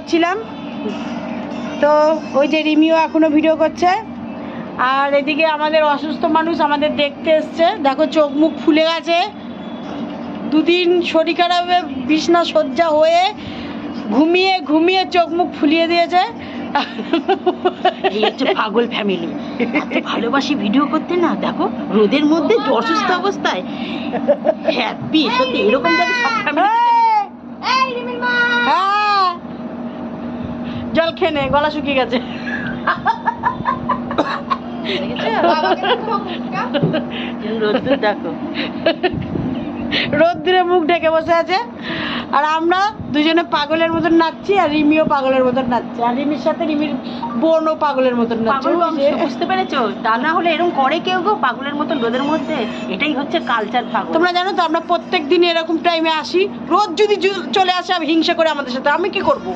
করছিলাম। তো ওই যে রিমিও এখনও ভিডিও করছে। আর এদিকে আমাদের অসুস্থ মানুষ আমাদের দেখতে এসছে, দেখো চোখ মুখ ফুলে গেছে, দুদিন শরীর খারাপে বিছনা সজ্জা হয়ে ঘুমিয়ে ঘুমিয়ে চোখ মুখ ফুলিয়ে দিয়েছে। এই হচ্ছে পাগল ফ্যামিলি, এত ভালোবাসি ভিডিও করতে না, দেখো রোদের মধ্যে অসুস্থ অবস্থায় হ্যাপি, সত্যি এরকম যাবে সব ফ্যামিলি। হ্যাঁ, জল খেয়ে নে, গলা শুকিয়ে গেছে। রোদ্দুর দেখো, রোদ্দুরে মুখ ঢেকে বসে আছে। আর আমরা দুজনে পাগলের মতন নাচছি, আর রিমিও পাগলের মতন নাচছে, আর রিমির সাথে রিমির বোনও পাগলের মতন নাচছে। পাগল বংশ, বুঝতে পেরেছো? তা না হলে এরকম করে কেউ গো পাগলের মতন রোদের মধ্যে, এটাই হচ্ছে কালচার পাগল। তোমরা জানো তো আমরা প্রত্যেক দিন এরকম টাইমে আসি, রোজ যদি চলে আসে আমি হিংসা করে আমাদের সাথে, আমি কি করবো?